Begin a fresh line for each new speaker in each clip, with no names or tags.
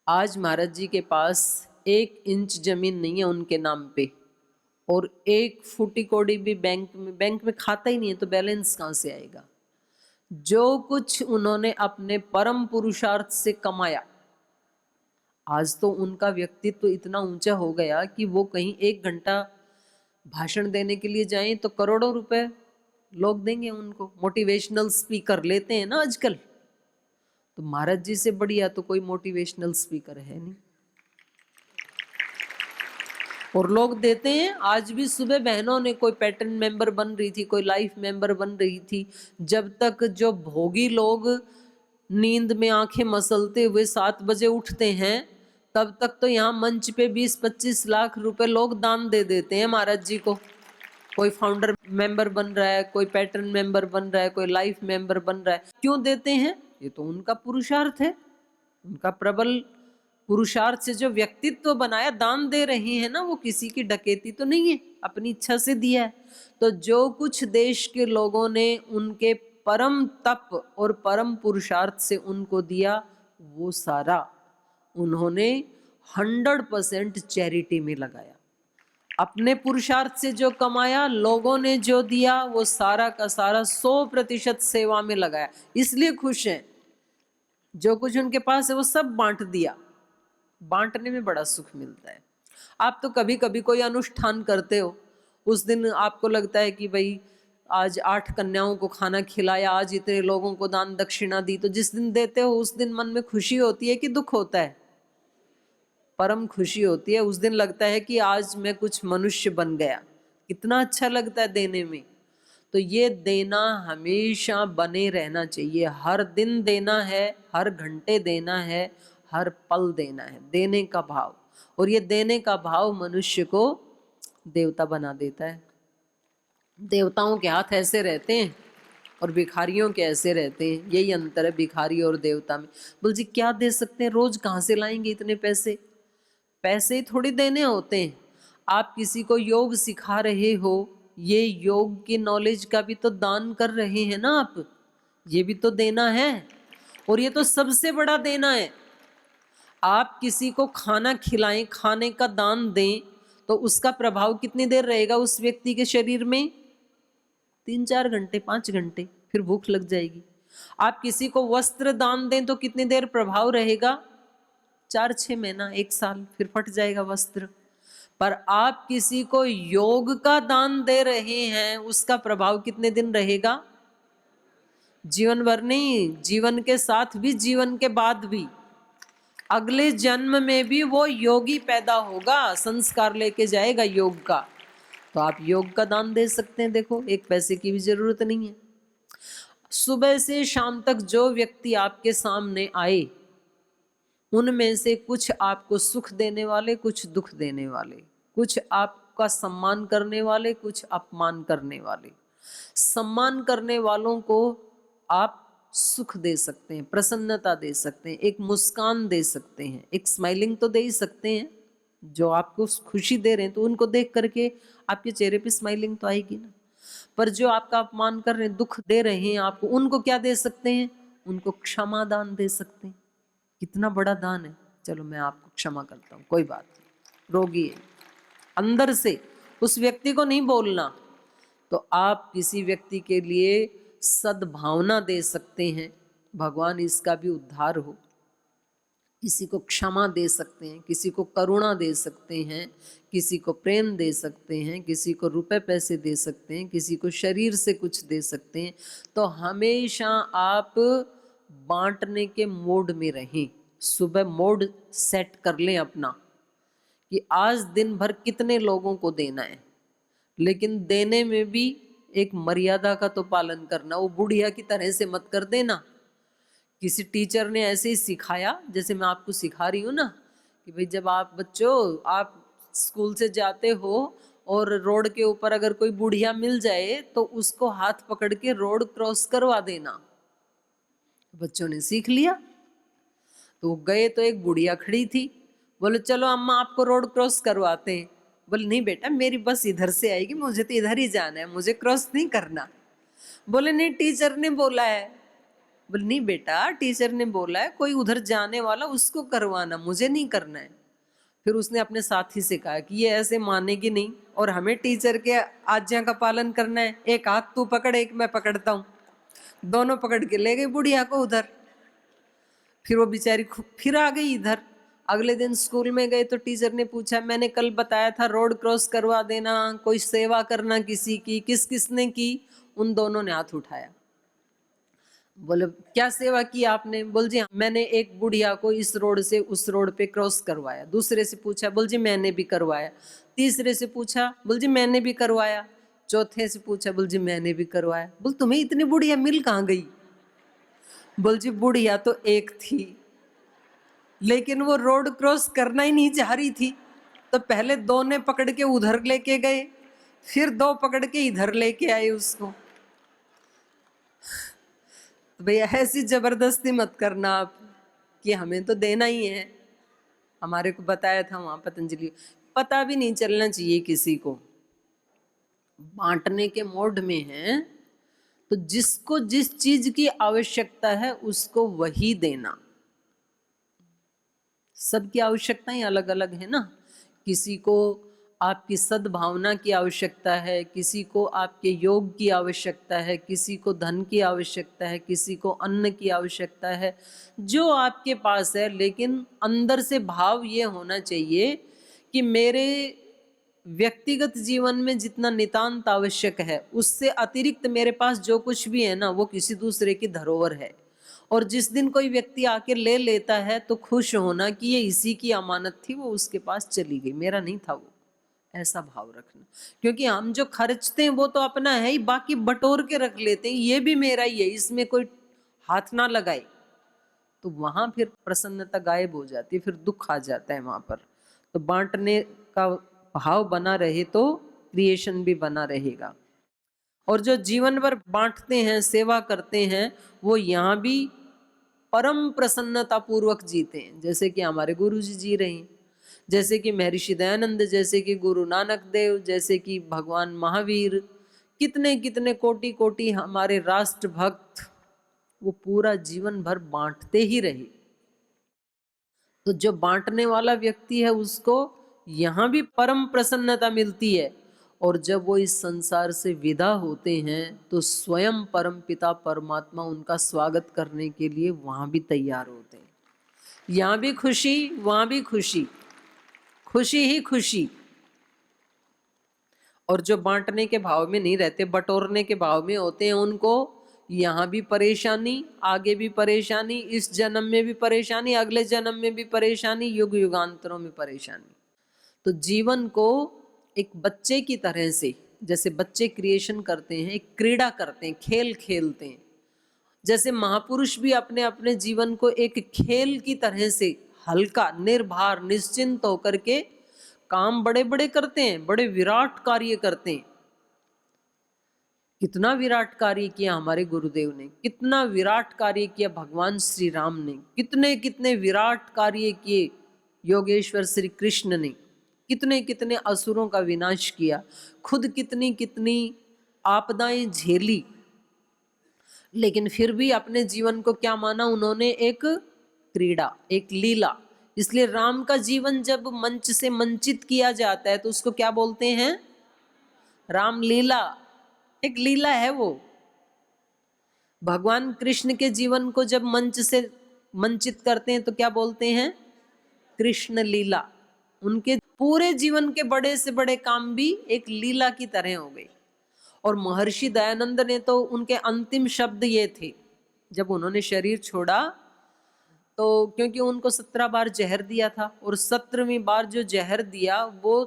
आज महाराज जी के पास 1 इंच जमीन नहीं है उनके नाम पे, और 1 फुटी कौड़ी भी बैंक में खाता ही नहीं है, तो बैलेंस कहाँ से आएगा। जो कुछ उन्होंने अपने परम पुरुषार्थ से कमाया, आज तो उनका व्यक्तित्व इतना ऊंचा हो गया कि वो कहीं 1 घंटा भाषण देने के लिए जाएं तो करोड़ों रुपए लोग देंगे उनको। मोटिवेशनल स्पीकर लेते हैं ना आजकल, तो महाराज जी से बढ़िया तो कोई मोटिवेशनल स्पीकर है नहीं, और लोग देते हैं। आज भी सुबह बहनों ने, कोई पैटर्न मेंबर बन रही थी, कोई लाइफ मेंबर बन रही थी, जब तक जो भोगी लोग नींद में आंखें मसलते हुए 7 बजे उठते हैं, तब तक तो यहाँ मंच पे 20-25 लाख रुपए लोग दान दे देते हैं महाराज जी को। कोई फाउंडर मेंबर बन रहा है, कोई पैटर्न मेंबर बन रहा है, कोई लाइफ मेंबर बन रहा है, क्यों देते हैं? ये तो उनका पुरुषार्थ है, उनका प्रबल पुरुषार्थ से जो व्यक्तित्व बनाया, दान दे रहे हैं ना, वो किसी की डकैती तो नहीं है, अपनी इच्छा से दिया है। तो जो कुछ देश के लोगों ने उनके परम तप और परम पुरुषार्थ से उनको दिया, वो सारा उन्होंने 100% चैरिटी में लगाया। अपने पुरुषार्थ से जो कमाया, लोगों ने जो दिया, वो सारा का सारा 100% सेवा में लगाया, इसलिए खुश हैं। जो कुछ उनके पास है वो सब बांट दिया। बांटने में बड़ा सुख मिलता है। आप तो कभी कभी कोई अनुष्ठान करते हो, उस दिन आपको लगता है कि भाई आज 8 कन्याओं को खाना खिलाया, आज इतने लोगों को दान दक्षिणा दी, तो जिस दिन देते हो उस दिन मन में खुशी होती है कि दुख होता है? परम खुशी होती है। उस दिन लगता है कि आज मैं कुछ मनुष्य बन गया। कितना अच्छा लगता है देने में। तो ये देना हमेशा बने रहना चाहिए, हर दिन देना है, हर घंटे देना है, हर पल देना है, देने का भाव। और ये देने का भाव मनुष्य को देवता बना देता है। देवताओं के हाथ ऐसे रहते हैं और भिखारियों के ऐसे रहते हैं, यही अंतर है भिखारी और देवता में। बोल जी क्या दे सकते हैं, रोज कहाँ से लाएंगे इतने पैसे? पैसे थोड़ी देने होते हैं। आप किसी को योग सिखा रहे हो, ये योग की नॉलेज का भी तो दान कर रहे हैं ना आप, ये भी तो देना है, और ये तो सबसे बड़ा देना है। आप किसी को खाना खिलाएं, खाने का दान दें, तो उसका प्रभाव कितनी देर रहेगा उस व्यक्ति के शरीर में? 3-4 घंटे, 5 घंटे, फिर भूख लग जाएगी। आप किसी को वस्त्र दान दें तो कितनी देर प्रभाव रहेगा? 4-6 महीना, 1 साल, फिर फट जाएगा वस्त्र। पर आप किसी को योग का दान दे रहे हैं, उसका प्रभाव कितने दिन रहेगा? जीवन भर नहीं, जीवन के साथ भी, जीवन के बाद भी, अगले जन्म में भी वो योगी पैदा होगा, संस्कार लेके जाएगा योग का। तो आप योग का दान दे सकते हैं। देखो, 1 पैसे की भी जरूरत नहीं है। सुबह से शाम तक जो व्यक्ति आपके सामने आए, उनमें से कुछ आपको सुख देने वाले, कुछ दुख देने वाले, कुछ आपका सम्मान करने वाले, कुछ अपमान करने वाले। सम्मान करने वालों को आप सुख दे सकते हैं, प्रसन्नता दे सकते हैं, एक मुस्कान दे सकते हैं, एक स्माइलिंग तो दे ही सकते हैं। जो आपको खुशी दे रहे हैं, तो उनको देख करके आपके चेहरे पे स्माइलिंग तो आएगी ना। पर जो आपका अपमान कर रहे हैं, दुख दे रहे हैं आपको, उनको क्या दे सकते हैं? उनको क्षमा दान दे सकते हैं। कितना बड़ा दान है। चलो मैं आपको क्षमा करता हूँ, कोई बात नहीं, रोगी है, अंदर से उस व्यक्ति को नहीं बोलना। तो आप किसी व्यक्ति के लिए सद्भावना दे सकते हैं, भगवान इसका भी उद्धार हो। किसी को क्षमा दे सकते हैं, किसी को करुणा दे सकते हैं, किसी को प्रेम दे सकते हैं, किसी को रुपए पैसे दे सकते हैं, किसी को शरीर से कुछ दे सकते हैं। तो हमेशा आप बांटने के मोड में रहें। सुबह मोड सेट कर लें अपना कि आज दिन भर कितने लोगों को देना है, लेकिन देने में भी एक मर्यादा का तो पालन करना। वो बुढ़िया की तरह से मत कर देना। किसी टीचर ने ऐसे ही सिखाया, जैसे मैं आपको सिखा रही हूँ ना, कि भाई जब आप बच्चों, आप स्कूल से जाते हो और रोड के ऊपर अगर कोई बुढ़िया मिल जाए तो उसको हाथ पकड़ के रोड क्रॉस करवा देना। बच्चों ने सीख लिया। तो वो गए तो एक बुढ़िया खड़ी थी, बोले चलो अम्मा आपको रोड क्रॉस करवाते हैं। बोले नहीं बेटा, मेरी बस इधर से आएगी, मुझे तो इधर ही जाना है, मुझे क्रॉस नहीं करना। बोले नहीं, टीचर ने बोला है। बोले नहीं बेटा, टीचर ने बोला है कोई उधर जाने वाला उसको करवाना, मुझे नहीं करना है। फिर उसने अपने साथी से कहा कि ये ऐसे मानेगी नहीं और हमें टीचर के आज्ञा का पालन करना है, एक हाथ तू पकड़ एक मैं पकड़ता हूँ। दोनों पकड़ के ले गए बुढ़िया को उधर। फिर वो बेचारी फिर आ गई इधर। अगले दिन स्कूल में गए तो टीचर ने पूछा, मैंने कल बताया था रोड क्रॉस करवा देना, कोई सेवा करना किसी की, किस किसने की? उन दोनों ने हाथ उठाया। बोले क्या सेवा की आपने? बोल जी मैंने एक बुढ़िया को इस रोड से उस रोड पे क्रॉस करवाया। दूसरे से पूछा, बोल जी मैंने भी करवाया। तीसरे से पूछा, बोल जी मैंने भी करवाया। चौथे से पूछा, बोल जी मैंने भी करवाया। बोल तुम्हें इतनी बुढ़िया मिल कहाँ गई? बोल जी बुढ़िया तो एक थी, लेकिन वो रोड क्रॉस करना ही नहीं चाह रही थी, तो पहले दो ने पकड़ के उधर लेके गए, फिर दो पकड़ के इधर लेके आए उसको। तो भैया ऐसी जबरदस्ती मत करना आप कि हमें तो देना ही है। हमारे को बताया था वहां पतंजलि, पता भी नहीं चलना चाहिए किसी को। बांटने के मोड में है तो जिसको जिस चीज की आवश्यकता है उसको वही देना। सबकी आवश्यकताएं अलग अलग है ना। किसी को आपकी सद्भावना की आवश्यकता है, किसी को आपके योग की आवश्यकता है, किसी को धन की आवश्यकता है, किसी को अन्न की आवश्यकता है, जो आपके पास है। लेकिन अंदर से भाव ये होना चाहिए कि मेरे व्यक्तिगत जीवन में जितना नितांत आवश्यक है उससे अतिरिक्त मेरे पास जो कुछ भी है ना वो किसी दूसरे की धरोहर है। और जिस दिन कोई व्यक्ति आके ले लेता है तो खुश होना कि ये इसी की अमानत थी, वो उसके पास चली गई, मेरा नहीं था वो। ऐसा भाव रखना। क्योंकि हम जो खर्चते हैं वो तो अपना है ही, बाकी बटोर के रख लेते हैं, ये भी मेरा ही है, इसमें कोई हाथ ना लगाए। तो वहां फिर प्रसन्नता गायब हो जाती है, फिर दुख आ जाता है वहां पर। तो बांटने का भाव बना रहे तो क्रिएशन भी बना रहेगा। और जो जीवन भर बांटते हैं, सेवा करते हैं, वो यहाँ भी परम प्रसन्नता पूर्वक जीते हैं, जैसे कि हमारे गुरु जी रहे हैं, जैसे कि महर्षि दयानंद, जैसे कि गुरु नानक देव, जैसे कि भगवान महावीर, कितने कितने कोटि कोटि हमारे राष्ट्र भक्त, वो पूरा जीवन भर बांटते ही रहे। तो जो बांटने वाला व्यक्ति है उसको यहाँ भी परम प्रसन्नता मिलती है। और जब वो इस संसार से विदा होते हैं तो स्वयं परम पिता परमात्मा उनका स्वागत करने के लिए वहां भी तैयार होते हैं। यहाँ भी खुशी, वहां भी खुशी, खुशी ही खुशी। और जो बांटने के भाव में नहीं रहते, बटोरने के भाव में होते हैं, उनको यहाँ भी परेशानी, आगे भी परेशानी, इस जन्म में भी परेशानी, अगले जन्म में भी परेशानी, युग युगांतरों में परेशानी। तो जीवन को एक बच्चे की तरह से, जैसे बच्चे क्रिएशन करते हैं, एक क्रीड़ा करते हैं, खेल खेलते हैं, जैसे महापुरुष भी अपने अपने जीवन को एक खेल की तरह से हल्का, निर्भर, निश्चिंत होकर के काम बड़े बड़े करते हैं, बड़े विराट कार्य करते हैं। कितना विराट कार्य किया हमारे गुरुदेव ने, कितना विराट कार्य किया भगवान श्री राम ने, कितने कितने विराट कार्य किए योगेश्वर श्री कृष्ण ने, कितने कितने असुरों का विनाश किया, खुद कितनी कितनी आपदाएं झेली। लेकिन फिर भी अपने जीवन को क्या माना उन्होंने? एक क्रीड़ा, एक लीला। इसलिए राम का जीवन जब मंच से मंचित किया जाता है तो उसको क्या बोलते हैं? रामलीला। एक लीला है वो। भगवान कृष्ण के जीवन को जब मंच से मंचित करते हैं तो क्या बोलते हैं? कृष्ण लीला। उनके पूरे जीवन के बड़े से बड़े काम भी एक लीला की तरह हो गए। और महर्षि दयानंद ने तो उनके अंतिम शब्द ये थे जब उन्होंने शरीर छोड़ा, तो क्योंकि उनको 17 बार जहर दिया था और 17वीं बार जो जहर दिया वो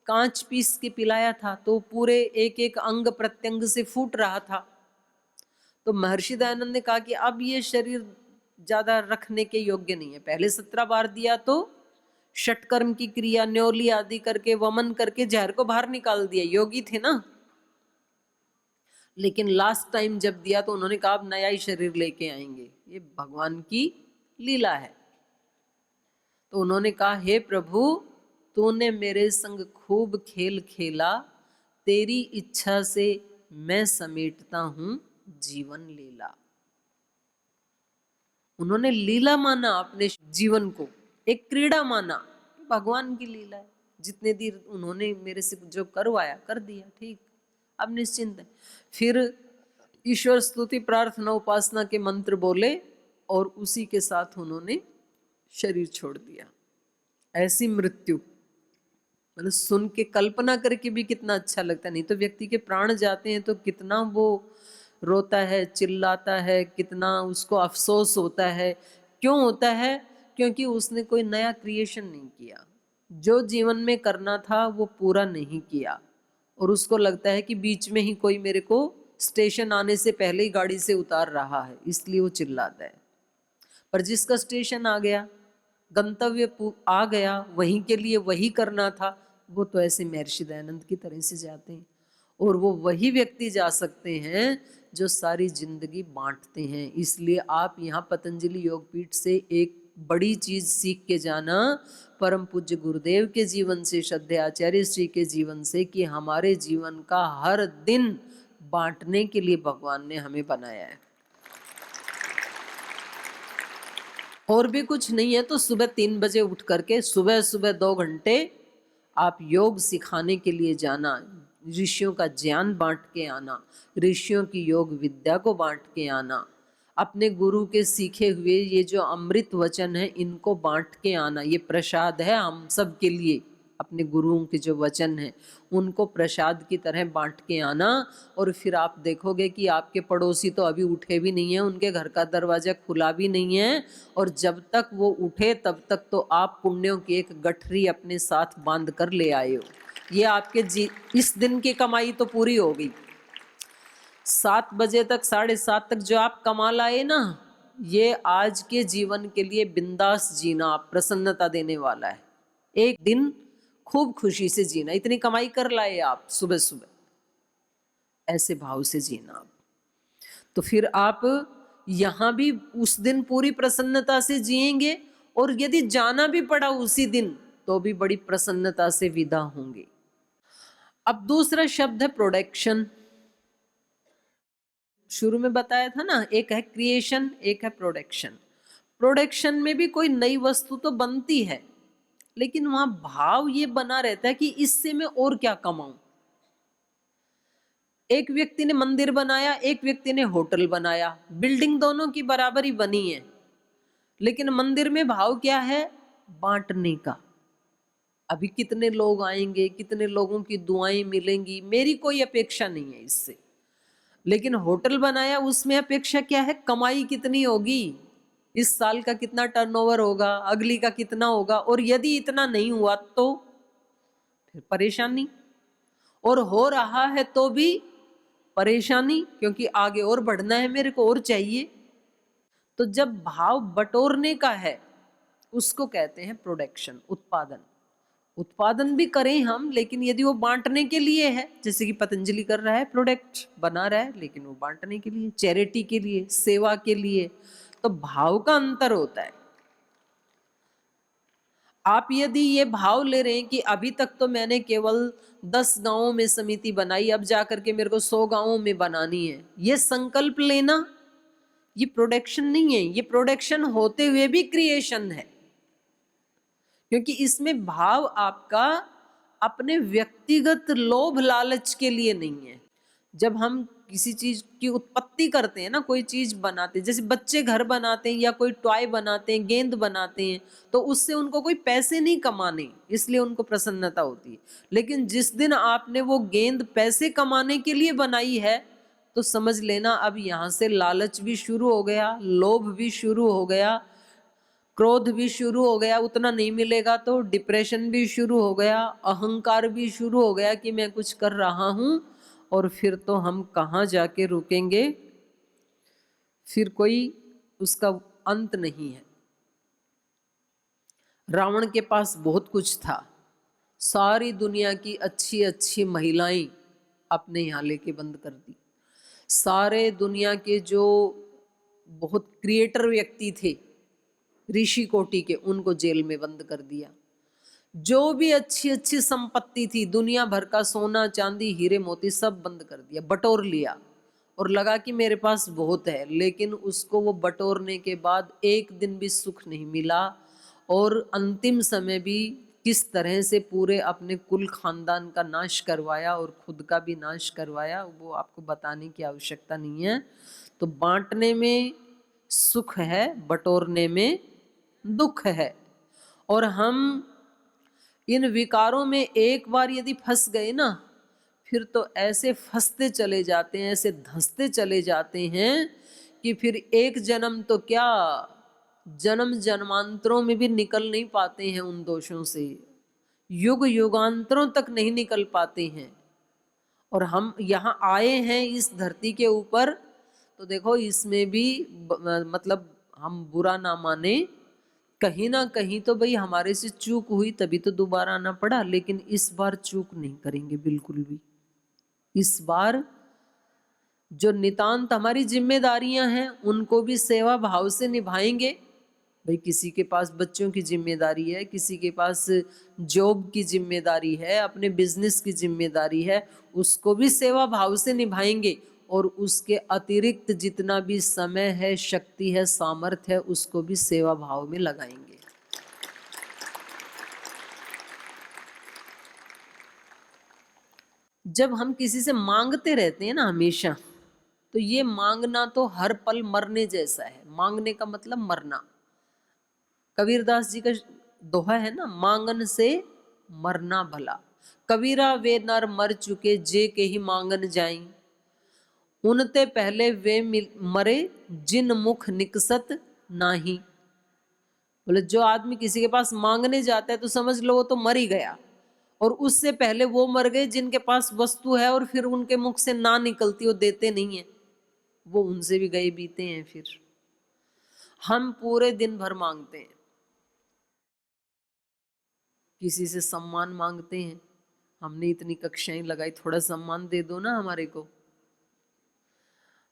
कांच पीस के पिलाया था, तो पूरे एक एक अंग प्रत्यंग से फूट रहा था। तो महर्षि दयानंद ने कहा कि अब ये शरीर ज्यादा रखने के योग्य नहीं है। पहले 17 बार दिया तो षटकर्म की क्रिया, न्योली आदि करके, वमन करके जहर को बाहर निकाल दिया, योगी थे ना। लेकिन लास्ट टाइम जब दिया तो उन्होंने कहा अब नया ही शरीर लेके आएंगे, ये भगवान की लीला है। तो उन्होंने कहा हे प्रभु, तूने मेरे संग खूब खेल खेला, तेरी इच्छा से मैं समेटता हूं जीवन लीला। उन्होंने लीला माना अपने जीवन को, एक क्रीड़ा माना, भगवान की लीला है, जितने देर उन्होंने मेरे से जो करवाया कर दिया, ठीक, अब निश्चिंत है। फिर ईश्वर स्तुति प्रार्थना उपासना के मंत्र बोले और उसी के साथ उन्होंने शरीर छोड़ दिया। ऐसी मृत्यु मतलब सुन के कल्पना करके भी कितना अच्छा लगता है। नहीं तो व्यक्ति के प्राण जाते हैं तो कितना वो रोता है, चिल्लाता है, कितना उसको अफसोस होता है। क्यों होता है? क्योंकि उसने कोई नया क्रिएशन नहीं किया, जो जीवन में करना था वो पूरा नहीं किया, और उसको लगता है कि बीच में ही कोई मेरे को स्टेशन आने से पहले ही गाड़ी से उतार रहा है, इसलिए वो चिल्लाता है। पर जिसका स्टेशन आ गया, गंतव्य आ गया, वहीं के लिए वही करना था, वो तो ऐसे महर्षि दयानंद की तरह से जाते हैं। और वो वही व्यक्ति जा सकते हैं जो सारी जिंदगी बांटते हैं। इसलिए आप यहाँ पतंजलि योगपीठ से एक बड़ी चीज सीख के जाना, परम पूज्य गुरुदेव के जीवन से, श्रद्धेय आचार्य श्री के जीवन से, कि हमारे जीवन का हर दिन बांटने के लिए भगवान ने हमें बनाया है। और भी कुछ नहीं है तो सुबह 3 बजे उठ करके सुबह सुबह 2 घंटे आप योग सिखाने के लिए जाना, ऋषियों का ज्ञान बांट के आना, ऋषियों की योग विद्या को बांट के आना, अपने गुरु के सीखे हुए ये जो अमृत वचन है इनको बांट के आना। ये प्रसाद है हम सब के लिए, अपने गुरुओं के जो वचन हैं उनको प्रसाद की तरह बांट के आना। और फिर आप देखोगे कि आपके पड़ोसी तो अभी उठे भी नहीं हैं, उनके घर का दरवाजा खुला भी नहीं है, और जब तक वो उठे तब तक तो आप पुण्यों की एक गठरी अपने साथ बांध कर ले आए हो। ये आपके इस दिन की कमाई तो पूरी हो गई। 7 बजे तक 7:30 तक जो आप कमा लाए ना, ये आज के जीवन के लिए बिंदास जीना, प्रसन्नता देने वाला है। एक दिन खूब खुशी से जीना, इतनी कमाई कर लाए आप सुबह सुबह, ऐसे भाव से जीना आप। तो फिर आप यहाँ भी उस दिन पूरी प्रसन्नता से जिएंगे, और यदि जाना भी पड़ा उसी दिन तो भी बड़ी प्रसन्नता से विदा होंगे। अब दूसरा शब्द है प्रोडक्शन। शुरू में बताया था ना, एक है क्रिएशन, एक है प्रोडक्शन। प्रोडक्शन में भी कोई नई वस्तु तो बनती है, लेकिन वहां भाव ये बना रहता है कि इससे मैं और क्या कमाऊं। एक व्यक्ति ने मंदिर बनाया, एक व्यक्ति ने होटल बनाया, बिल्डिंग दोनों की बराबर ही बनी है, लेकिन मंदिर में भाव क्या है? बांटने का। अभी कितने लोग आएंगे, कितने लोगों की दुआएं मिलेंगी, मेरी कोई अपेक्षा नहीं है इससे। लेकिन होटल बनाया, उसमें अपेक्षा क्या है? कमाई कितनी होगी, इस साल का कितना टर्नओवर होगा, अगली का कितना होगा, और यदि इतना नहीं हुआ तो फिर परेशानी, और हो रहा है तो भी परेशानी, क्योंकि आगे और बढ़ना है, मेरे को और चाहिए। तो जब भाव बटोरने का है उसको कहते हैं प्रोडक्शन, उत्पादन। उत्पादन भी करें हम, लेकिन यदि वो बांटने के लिए है, जैसे कि पतंजलि कर रहा है, प्रोडक्ट बना रहा है, लेकिन वो बांटने के लिए, चैरिटी के लिए, सेवा के लिए, तो भाव का अंतर होता है। आप यदि ये भाव ले रहे हैं कि अभी तक तो मैंने केवल 10 गांवों में समिति बनाई, अब जाकर के मेरे को 100 गांवों में बनानी है, ये संकल्प लेना, ये प्रोडक्शन नहीं है। ये प्रोडक्शन होते हुए भी क्रिएशन है, क्योंकि इसमें भाव आपका अपने व्यक्तिगत लोभ लालच के लिए नहीं है। जब हम किसी चीज की उत्पत्ति करते हैं ना, कोई चीज बनाते हैं, जैसे बच्चे घर बनाते हैं या कोई टॉय बनाते हैं, गेंद बनाते हैं, तो उससे उनको कोई पैसे नहीं कमाने, इसलिए उनको प्रसन्नता होती है। लेकिन जिस दिन आपने वो गेंद पैसे कमाने के लिए बनाई है, तो समझ लेना अब यहाँ से लालच भी शुरू हो गया, लोभ भी शुरू हो गया, क्रोध भी शुरू हो गया, उतना नहीं मिलेगा तो डिप्रेशन भी शुरू हो गया, अहंकार भी शुरू हो गया कि मैं कुछ कर रहा हूं, और फिर तो हम कहाँ जाके रुकेंगे, फिर कोई उसका अंत नहीं है। रावण के पास बहुत कुछ था, सारी दुनिया की अच्छी अच्छी महिलाएं अपने यहाँ लेके बंद कर दी, सारे दुनिया के जो बहुत क्रिएटर व्यक्ति थे ऋषि कोटि के, उनको जेल में बंद कर दिया। जो भी अच्छी अच्छी संपत्ति थी, दुनिया भर का सोना चांदी हीरे मोती सब बंद कर दिया, बटोर लिया, और लगा कि मेरे पास बहुत है, लेकिन उसको वो बटोरने के बाद एक दिन भी सुख नहीं मिला, और अंतिम समय भी किस तरह से पूरे अपने कुल खानदान का नाश करवाया और खुद का भी नाश करवाया, वो आपको बताने की आवश्यकता नहीं है। तो बांटने में सुख है, बटोरने में दुख है। और हम इन विकारों में एक बार यदि फंस गए ना, फिर तो ऐसे फंसते चले जाते हैं, ऐसे धंसते चले जाते हैं कि फिर एक जन्म तो क्या, जन्म जन्मांतरों में भी निकल नहीं पाते हैं उन दोषों से, युग युगांतरों तक नहीं निकल पाते हैं। और हम यहाँ आए हैं इस धरती के ऊपर, तो देखो इसमें भी मतलब हम बुरा ना माने, कहीं ना कहीं तो भाई हमारे से चूक हुई, तभी तो दोबारा आना पड़ा, लेकिन इस बार चूक नहीं करेंगे बिल्कुल भी। इस बार जो नितांत हमारी जिम्मेदारियां हैं उनको भी सेवा भाव से निभाएंगे। भाई किसी के पास बच्चों की जिम्मेदारी है, किसी के पास जॉब की जिम्मेदारी है, अपने बिजनेस की जिम्मेदारी है, उसको भी सेवा भाव से निभाएंगे। और उसके अतिरिक्त जितना भी समय है, शक्ति है, सामर्थ्य है, उसको भी सेवा भाव में लगाएंगे। जब हम किसी से मांगते रहते हैं ना हमेशा, तो ये मांगना तो हर पल मरने जैसा है। मांगने का मतलब मरना। कबीरदास जी का दोहा है ना, मांगन से मरना भला, कबीरा वे नर मर चुके जे के ही मांगन जाई, उनते पहले वे मरे जिन मुख निकसत नाही। बोले जो आदमी किसी के पास मांगने जाता है तो समझ लो वो तो मर ही गया, और उससे पहले वो मर गए जिनके पास वस्तु है और फिर उनके मुख से ना निकलती, वो देते नहीं है, वो उनसे भी गए बीते हैं। फिर हम पूरे दिन भर मांगते हैं, किसी से सम्मान मांगते हैं, हमने इतनी कक्षाएं लगाई, थोड़ा सम्मान दे दो ना हमारे को।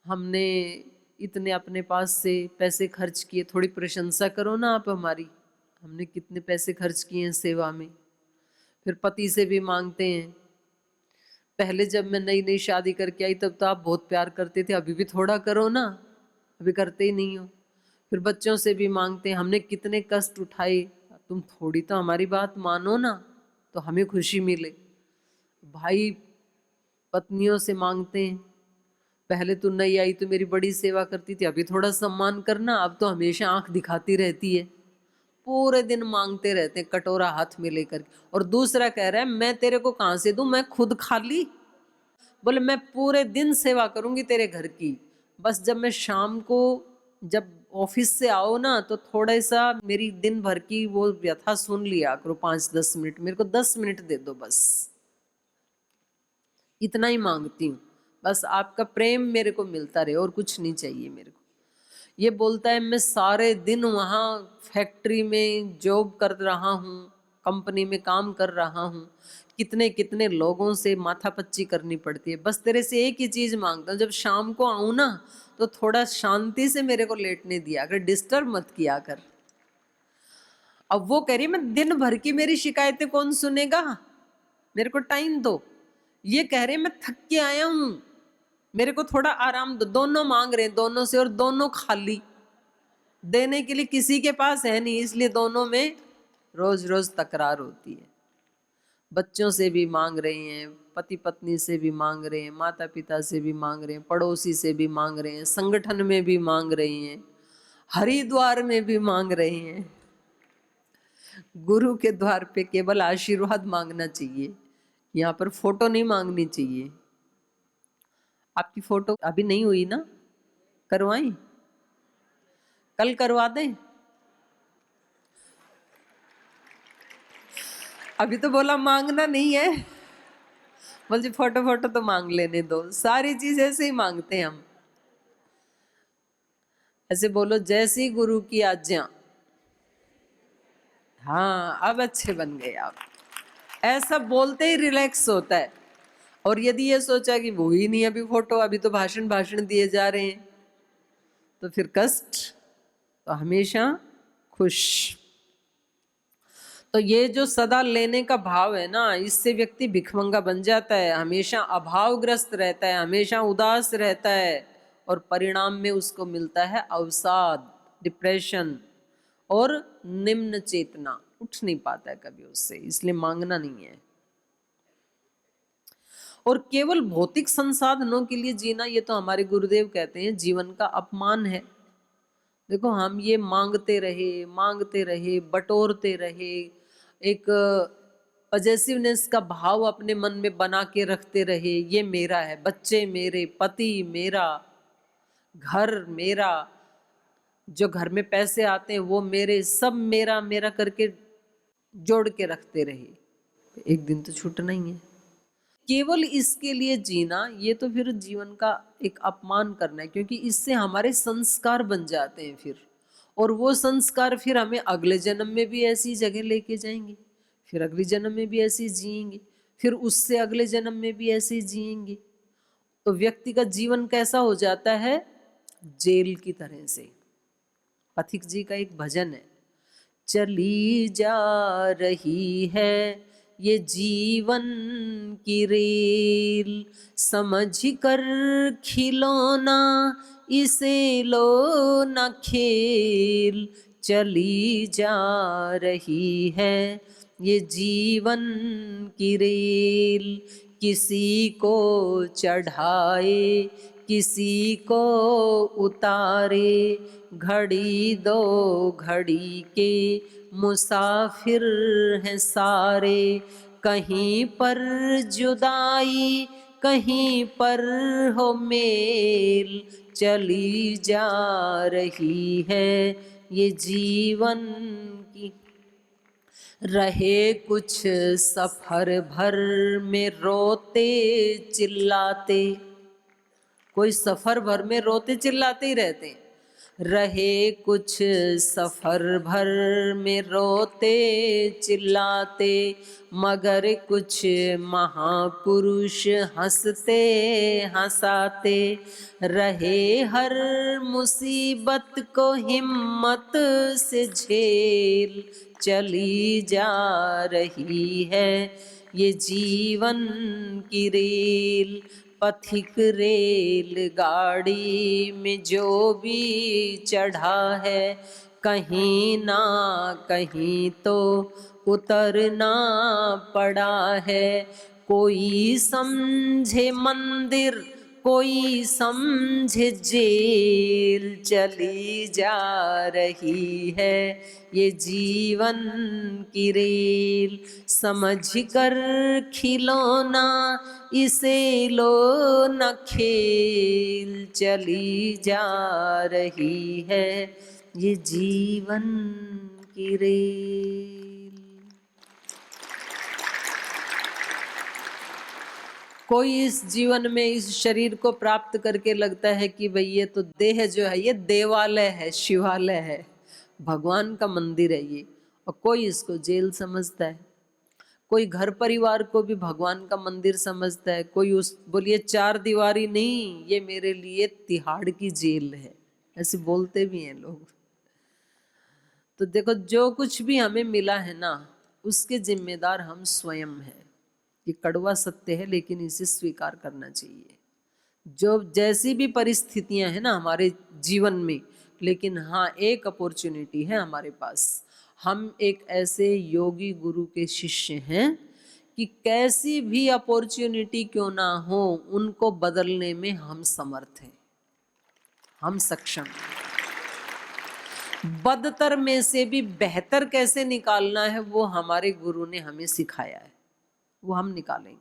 हमने इतने अपने पास से पैसे खर्च किए, थोड़ी प्रशंसा करो ना आप हमारी, हमने कितने पैसे खर्च किए हैं सेवा में। फिर पति से भी मांगते हैं, पहले जब मैं नई नई शादी करके आई तब तो आप बहुत प्यार करते थे, अभी भी थोड़ा करो ना, अभी करते ही नहीं हो। फिर बच्चों से भी मांगते हैं, हमने कितने कष्ट उठाए, तुम थोड़ी तो हमारी बात मानो ना, तो हमें खुशी मिले। भाई पत्नियों से मांगते हैं, पहले तू नई आई तो मेरी बड़ी सेवा करती थी, अभी थोड़ा सम्मान करना, अब तो हमेशा आंख दिखाती रहती है। पूरे दिन मांगते रहते हैं कटोरा हाथ में लेकर। और दूसरा कह रहा है मैं तेरे को कहां से दूं, मैं खुद खाली। बोले मैं पूरे दिन सेवा करूंगी तेरे घर की, बस जब मैं शाम को जब ऑफिस से आओ ना तो थोड़ा सा मेरी दिन भर की वो व्यथा सुन लिया करो, 5-10 मिनट, मेरे को 10 मिनट दे दो, बस इतना ही मांगती हूँ। बस आपका प्रेम मेरे को मिलता रहे और कुछ नहीं चाहिए मेरे को। ये बोलता है मैं सारे दिन वहाँ फैक्ट्री में जॉब कर रहा हूँ, कंपनी में काम कर रहा हूँ, कितने कितने लोगों से माथापच्ची करनी पड़ती है, बस तेरे से एक ही चीज़ मांगता हूँ, जब शाम को आऊँ ना तो थोड़ा शांति से मेरे को लेटने दिया कर, डिस्टर्ब मत किया कर। अब वो कह रही मैं दिन भर की मेरी शिकायतें कौन सुनेगा, मेरे को टाइम दो। ये कह रहे मैं थक के आया हूँ, मेरे को थोड़ा आराम दो। दोनों मांग रहे हैं दोनों से, और दोनों खाली, देने के लिए किसी के पास है नहीं, इसलिए दोनों में रोज रोज तकरार होती है। बच्चों से भी मांग रहे हैं, पति पत्नी से भी मांग रहे हैं, माता पिता से भी मांग रहे हैं, पड़ोसी से भी मांग रहे हैं, संगठन में भी मांग रहे हैं, हरिद्वार में भी मांग रहे हैं। गुरु के द्वार पे केवल आशीर्वाद मांगना चाहिए, यहाँ पर फोटो नहीं मांगनी चाहिए। आपकी फोटो अभी नहीं हुई ना, करवाएं, कल करवा दें। अभी तो बोला मांगना नहीं है, बोल फोटो फोटो तो मांग लेने दो। सारी चीज ऐसे ही मांगते हैं हम। ऐसे बोलो जैसी गुरु की आज्ञा। हाँ अब अच्छे बन गए आप। ऐसा बोलते ही रिलैक्स होता है। और यदि ये सोचा कि वो ही नहीं अभी फोटो, अभी तो भाषण भाषण दिए जा रहे हैं, तो फिर कष्ट। तो हमेशा खुश। तो ये जो सदा लेने का भाव है ना, इससे व्यक्ति भिखमंगा बन जाता है, हमेशा अभावग्रस्त रहता है, हमेशा उदास रहता है, और परिणाम में उसको मिलता है अवसाद, डिप्रेशन और निम्न चेतना, उठ नहीं पाता है कभी उससे, इसलिए मांगना नहीं है। और केवल भौतिक संसाधनों के लिए जीना, ये तो हमारे गुरुदेव कहते हैं जीवन का अपमान है। देखो हम ये मांगते रहे, बटोरते रहे, एक पजेसिवनेस का भाव अपने मन में बना के रखते रहे, ये मेरा है, बच्चे मेरे, पति मेरा, घर मेरा, जो घर में पैसे आते हैं वो मेरे, सब मेरा मेरा करके जोड़ के रखते रहे, एक दिन तो छूटना ही है। केवल इसके लिए जीना, ये तो फिर जीवन का एक अपमान करना है, क्योंकि इससे हमारे संस्कार बन जाते हैं फिर, और वो संस्कार फिर हमें अगले जन्म में भी ऐसी जगह लेके जाएंगे, फिर अगले जन्म में भी ऐसे जिएंगे, फिर उससे अगले जन्म में भी ऐसे जिएंगे। तो व्यक्ति का जीवन कैसा हो जाता है, जेल की तरह से। पथिक जी का एक भजन है, चली जा रही है ये जीवन की रेल, समझ कर खिलौना इसे लो न खेल, चली जा रही है ये जीवन की रेल, किसी को चढ़ाए किसी को उतारे, घड़ी दो घड़ी के मुसाफिर हैं सारे, कहीं पर जुदाई कहीं पर हो मेल, चली जा रही है ये जीवन की। रहे कुछ सफर भर में रोते चिल्लाते, कोई सफर भर में रोते चिल्लाते ही रहते हैं। रहे कुछ सफर भर में रोते चिल्लाते, मगर कुछ महापुरुष हंसते हंसाते, रहे हर मुसीबत को हिम्मत से झेल, चली जा रही है ये जीवन की रेल, पथिक रेल गाड़ी में जो भी चढ़ा है, कहीं ना कहीं तो उतरना पड़ा है, कोई समझे मंदिर कोई समझे जेल, चली जा रही है ये जीवन की रेल, समझ कर खिलौना इसे लो न खेल, चली जा रही है ये जीवन की रेल। कोई इस जीवन में इस शरीर को प्राप्त करके लगता है कि भाई ये तो देह जो है ये देवालय है, शिवालय है, भगवान का मंदिर है ये, और कोई इसको जेल समझता है। कोई घर परिवार को भी भगवान का मंदिर समझता है, कोई उस बोलिए चार दीवारी नहीं, ये मेरे लिए तिहाड़ की जेल है, ऐसे बोलते भी हैं लोग। तो देखो जो कुछ भी हमें मिला है ना, उसके जिम्मेदार हम स्वयं हैं। ये कड़वा सत्य है, लेकिन इसे स्वीकार करना चाहिए। जो जैसी भी परिस्थितियां हैं ना हमारे जीवन में, लेकिन हाँ एक अपॉर्चुनिटी है हमारे पास, हम एक ऐसे योगी गुरु के शिष्य हैं कि कैसी भी अपॉर्चुनिटी क्यों ना हो, उनको बदलने में हम समर्थ हैं, हम सक्षम हैं। बदतर में से भी बेहतर कैसे निकालना है वो हमारे गुरु ने हमें सिखाया है, वो हम निकालेंगे।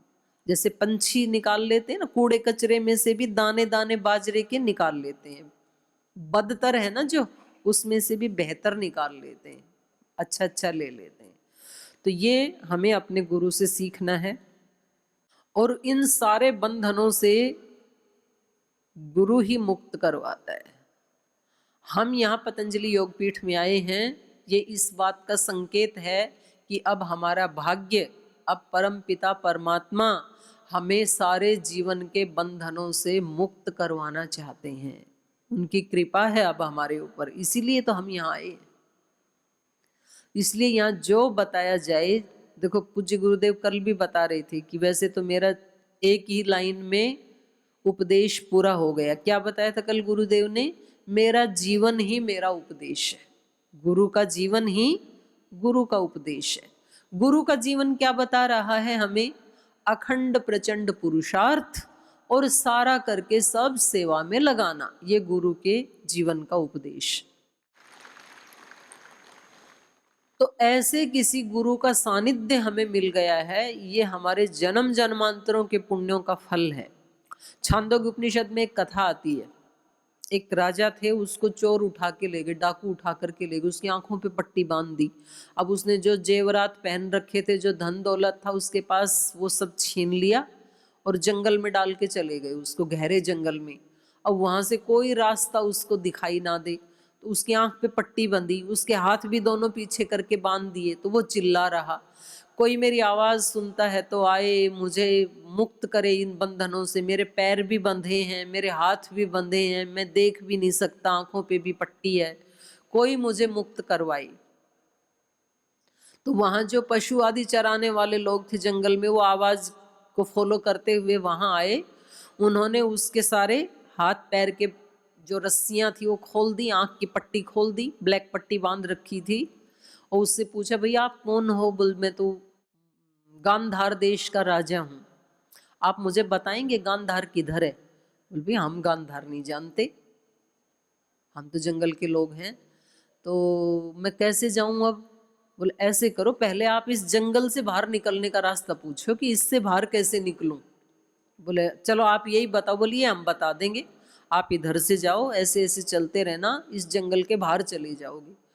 जैसे पंछी निकाल लेते हैं ना कूड़े कचरे में से भी दाने दाने बाजरे के निकाल लेते हैं, बदतर है ना जो, उसमें से भी बेहतर निकाल लेते हैं, अच्छा अच्छा ले लेते हैं। तो ये हमें अपने गुरु से सीखना है, और इन सारे बंधनों से गुरु ही मुक्त करवाता है। हम यहाँ पतंजलि योगपीठ में आए हैं, ये इस बात का संकेत है कि अब हमारा भाग्य, अब परम पिता परमात्मा हमें सारे जीवन के बंधनों से मुक्त करवाना चाहते हैं। उनकी कृपा है अब हमारे ऊपर, इसीलिए तो हम यहाँ आए। इसलिए यहाँ जो बताया जाए, देखो पूज्य गुरुदेव कल भी बता रहे थे कि वैसे तो मेरा एक ही लाइन में उपदेश पूरा हो गया। क्या बताया था कल गुरुदेव ने? मेरा जीवन ही मेरा उपदेश है। गुरु का जीवन ही गुरु का उपदेश है। गुरु का जीवन क्या बता रहा है हमें? अखंड प्रचंड पुरुषार्थ और सारा करके सब सेवा में लगाना, ये गुरु के जीवन का उपदेश। तो ऐसे किसी गुरु का सानिध्य हमें मिल गया है, ये हमारे जन्म जन्मांतरों के पुण्यों का फल है। छांदोग्य उपनिषद में एक कथा आती है। एक राजा थे, उसको चोर उठा के ले गए, डाकू उठा करके ले गए, उसकी आंखों पे पट्टी बांध दी। अब उसने जो जेवरात पहन रखे थे, जो धन दौलत था उसके पास, वो सब छीन लिया और जंगल में डाल के चले गए उसको, गहरे जंगल में। अब वहां से कोई रास्ता उसको दिखाई ना दे, तो उसकी आंख पे पट्टी बंधी, उसके हाथ भी दोनों पीछे करके बांध दिए, तो वो चिल्ला रहा, कोई मेरी आवाज़ सुनता है तो आए, मुझे मुक्त करे इन बंधनों से। मेरे पैर भी बंधे हैं, मेरे हाथ भी बंधे हैं, मैं देख भी नहीं सकता, आंखों पे भी पट्टी है, कोई मुझे मुक्त करवाए। तो वहां जो पशु आदि चराने वाले लोग थे जंगल में, वो आवाज़ को फॉलो करते हुए वहां आए। उन्होंने उसके सारे हाथ पैर के जो रस्सियां थी वो खोल दी, आंख की पट्टी खोल दी, ब्लैक पट्टी बांध रखी थी, और उससे पूछा, भैया आप कौन हो? बोल, मैं तो गांधार देश का राजा हूँ, आप मुझे बताएंगे गांधार किधर है? बोल, भैया हम गांधार नहीं जानते, हम तो जंगल के लोग हैं, तो मैं कैसे जाऊं अब? बोले ऐसे करो, पहले आप इस जंगल से बाहर निकलने का रास्ता पूछो कि इससे बाहर कैसे निकलूं। बोले चलो आप यही बताओ। बोलिए हम बता देंगे, आप इधर से जाओ, ऐसे ऐसे चलते रहना, इस जंगल के बाहर चले जाओगे।